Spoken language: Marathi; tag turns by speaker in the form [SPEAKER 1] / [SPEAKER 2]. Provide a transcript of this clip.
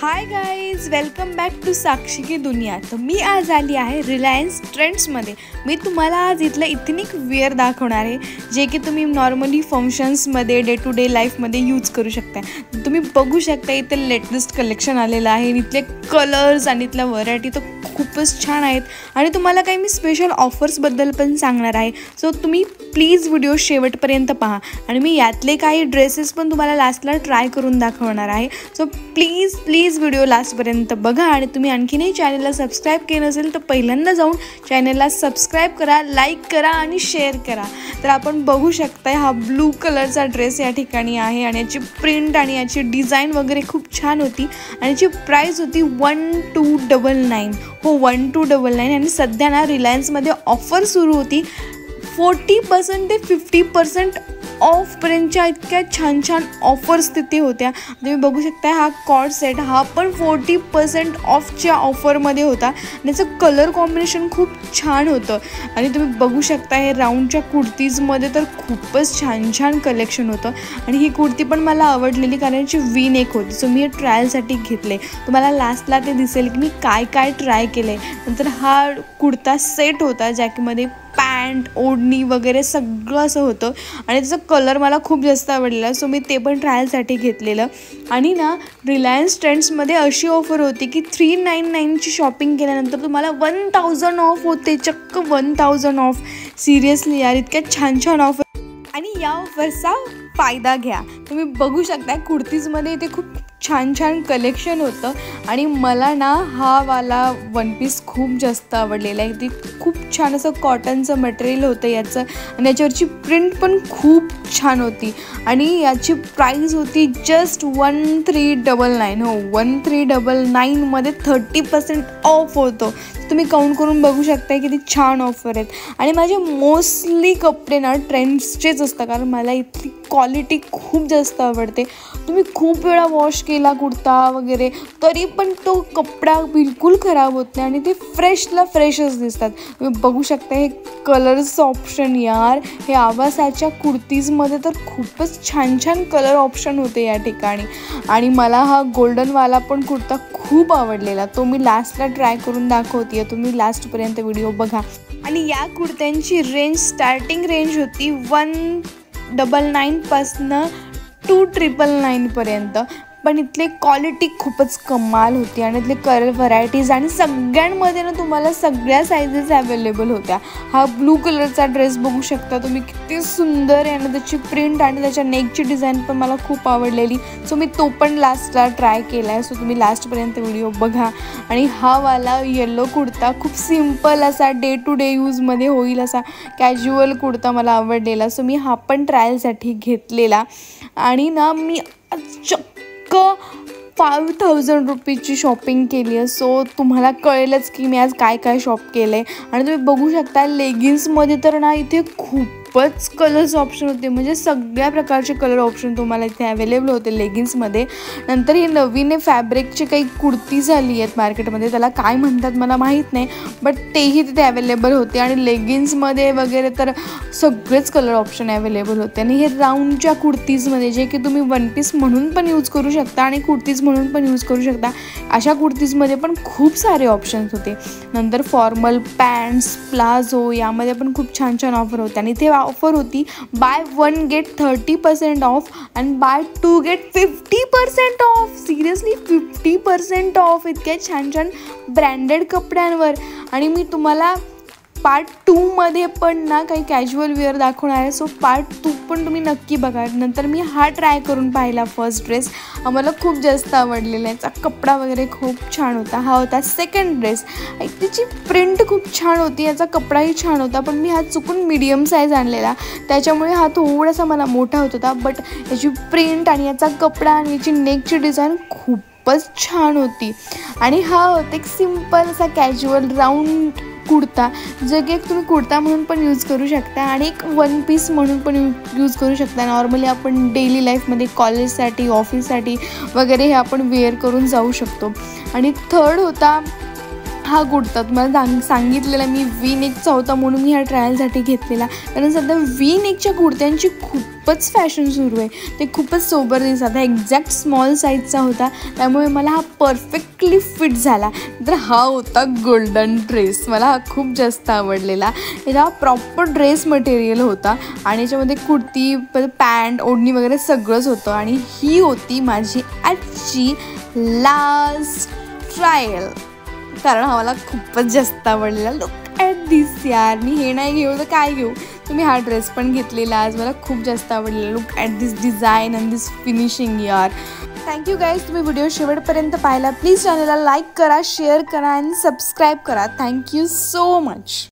[SPEAKER 1] High guys, welcome back to Sakshi की दुनिया. तर मी आज आली आहे रिलायन्स ट्रेंड्समध्ये. मी तुम्हाला आज इथलं इथनिक वेअर दाखवणार आहे जे की तुम्ही नॉर्मली फंक्शन्समध्ये डे टू डे लाईफमध्ये यूज करू शकता. तुम्ही बघू शकता इथे लेटेस्ट कलेक्शन आलेलं आहे. इथले कलर्स आणि इथल्या व्हरायटी तर खूपच छान आहेत आणि तुम्हाला काही मी स्पेशल ऑफर्सबद्दल पण सांगणार आहे. सो तुम्ही प्लीज व्हिडिओ शेवटपर्यंत पहा आणि मी यातले काही ड्रेसेस पण तुम्हाला लास्टला ट्राय करून दाखवणार आहे. सो प्लीज व्हिडिओ लास्टपर्यंत बघा आणि तुम्ही आणखीनही चॅनलला सबस्क्राईब केलं नसेल तर पहिल्यांदा जाऊन चॅनलला सबस्क्राईब करा, लाईक करा आणि शेअर करा. तर आपण बघू शकता हा ब्लू कलरचा ड्रेस या ठिकाणी आहे आणि याची प्रिंट आणि याची डिझाईन वगैरे खूप छान होती आणि याची प्राईस होती 1299. हो, 1299. आणि सध्या ना रिलायन्समध्ये ऑफर सुरू होती. 40% ते 50% ऑफपर्यंतच्या इतक्या छान छान ऑफर्स तिथे होत्या. तुम्ही बघू शकता हा कॉर्ड सेट हा पण 40% ऑफच्या ऑफरमध्ये होता. त्याचं कलर कॉम्बिनेशन खूप छान होतं आणि तुम्ही बघू शकता हे राऊंडच्या कुर्तीजमध्ये तर खूपच छान छान कलेक्शन होतं. आणि ही कुर्ती पण मला आवडलेली कारण याची वी नेक होती. सो मी हे ट्रायलसाठी घेतले. तुम्हाला लास्टला ते दिसेल की मी काय काय ट्राय केले. नंतर हा कुर्ता सेट होता ज्यामध्ये पॅन्ट, ओढणी वगैरे सगळं असं होतं आणि त्याचा कलर मला खूप जास्त आवडलेला. सो मी ते पण ट्रायलसाठी घेतलेलं. आणि ना रिलायन्स ट्रेंड्समध्ये अशी ऑफर होती की 399ची शॉपिंग केल्यानंतर तुम्हाला 1000 ऑफ होते. चक्क 1000 ऑफ. सिरियसली यार, इतक्या छान छान ऑफर आणि या ऑफरचा फायदा घ्या. तुम्ही बघू शकता कुर्तीजमध्ये इथे खूप छान छान कलेक्शन होतं आणि मला ना हा वाला वन पीस खूप जास्त आवडलेला आहे. ती खूप छान असं कॉटनचं मटेरियल होतं याचं आणि याच्यावरची प्रिंट पण खूप छान होती आणि याची प्राईस होती जस्ट 1399. हो, 1399मध्ये 30% ऑफ होतं. तुम्ही काउंट करून बघू शकता किती छान ऑफर आहेत. आणि माझे मोस्टली कपडे ना ट्रेंड्सचेच असतात कारण मला इथली क्वालिटी खूप जास्त आवडते. तुम्ही खूप वेळा वॉश केला कुर्ता वगैरे तरी पण तो कपडा बिलकुल खराब होत नाही आणि ते फ्रेशला फ्रेशच दिसतात. तुम्ही बघू शकता हे कलर्सचं ऑप्शन यार, हे आवासाच्या कुर्तीजमध्ये तर खूपच छान छान कलर ऑप्शन होते या ठिकाणी. आणि मला हा गोल्डनवाला पण कुर्ता खूप आवडलेला. तो मी लास्टला ट्राय करून दाखवते. तुम्ही लास्टपर्यंत व्हिडिओ बघा. आणि या कुर्त्यांची रेंज स्टार्टिंग रेंज होती 199पासनं 2999पर्यंत. पण इथले क्वालिटी खूपच कमाल होती आणि इथले कलर व्हरायटीज आणि सगळ्यांमध्ये ना तुम्हाला सगळ्या साईजेस अवेलेबल होत्या. हा ब्लू कलरचा ड्रेस बघू शकता तुम्ही, किती सुंदर आहे आणि त्याची प्रिंट आणि त्याच्या नेकची डिझाईन पण मला खूप आवडलेली. सो मी तो पण लास्टला ट्राय केला आहे. सो तुम्ही लास्टपर्यंत व्हिडिओ बघा. आणि हा वाला येलो कुर्ता खूप सिम्पल असा डे टू डे यूजमध्ये होईल असा कॅज्युअल कुर्ता मला आवडलेला. सो मी हा पण ट्रायलसाठी घेतलेला. आणि ना मी 5000 रुपीजची शॉपिंग केली आहे. सो तुम्हाला कळेलच की मी आज काय काय शॉप केलं आहे. आणि तुम्ही बघू शकता लेगिन्समध्ये तर ना इथे खूपच कलर्स ऑप्शन होते. म्हणजे सगळ्या प्रकारचे कलर ऑप्शन तुम्हाला इथे अवेलेबल होते लेगिन्समध्ये. नंतर हे नवीन फॅब्रिकचे काही कुर्ती झाली आहेत मार्केटमध्ये, त्याला काय म्हणतात मला माहीत नाही, बट तेही तिथे अवेलेबल होते. आणि लेगिन्समध्ये वगैरे तर सगळेच कलर ऑप्शन अवेलेबल होते. आणि हे राऊंडच्या कुर्तीजमध्ये जे की तुम्ही वन पीस म्हणून पण यूज करू शकता आणि कुर्तीज म्हणून पण यूज करू शकता, अशा कुर्तीजमध्ये पण खूप सारे ऑप्शन्स होते. नंतर फॉर्मल पॅन्ट्स, प्लाझो यामध्ये पण खूप छान छान ऑफर होते. आणि ते ऑफर होती बाय 1 गेट 30% ऑफ आणि buy 2 get 50% off. Seriously 50% off इतक्या छान छान ब्रँडेड कपड्यांवर. आणि मी तुम्हाला पार्ट 2मध्ये पण ना काही कॅज्युअल वेअर दाखवणार आहे. सो पार्ट 2 पण तुम्ही नक्की बघा. नंतर मी हा ट्राय करून पाहिला फर्स्ट ड्रेस, मला खूप जास्त आवडलेला आहे. याचा कपडा वगैरे खूप छान होता. हा होता सेकंड ड्रेस. त्याची प्रिंट खूप छान होती, याचा कपडाही छान होता. पण मी हा चुकून मीडियम साईज आणलेला त्याच्यामुळे हा थोडासा मला मोठा होत होता. बट याची प्रिंट आणि याचा कपडा आणि याची नेकची डिझाईन खूपच छान होती. आणि हा होता एक सिम्पल असा कॅज्युअल राऊंड कुर्ता जो की एक तुम्ही कुर्ता म्हणून पण यूज करू शकता आणि एक वन पीस म्हणून पण यूज करू शकता. नॉर्मली आपण डेली लाईफमध्ये कॉलेजसाठी, ऑफिससाठी वगैरे हे आपण वेअर करून जाऊ शकतो. आणि थर्ड होता हा कुर्ता. तुम्हाला सांगितलेला मी वी नेकचा होता म्हणून मी ह्या ट्रायलसाठी घेतलेला कारण सध्या वी नेकच्या कुर्त्यांची खूप खूपच फॅशन सुरू आहे, ते खूपच सोबर दिसत. हा एक्झॅक्ट स्मॉल साईजचा होता, त्यामुळे मला हा परफेक्टली फिट झाला. तर हा होता गोल्डन ड्रेस. मला हा खूप जास्त आवडलेला. याचा प्रॉपर ड्रेस मटेरियल होता आणि याच्यामध्ये कुर्ती, पॅन्ट, ओढणी वगैरे सगळंच होतं. आणि ही होती माझी आजची लास्ट ट्रायल, कारण हा मला खूपच जास्त आवडलेला. लुक ॲट दिस यार, मी हे नाही घेऊ तर काय घेऊ. तुम्ही हा ड्रेस पण घेतलेला आज, मला खूप जास्त आवडलेला. Look at this design and this finishing यार. थँक्यू गाईज, तुम्ही व्हिडिओ शेवटपर्यंत पाहिला. प्लीज चॅनलला लाईक करा, शेअर करा आणि सबस्क्राईब करा. Thank you so much.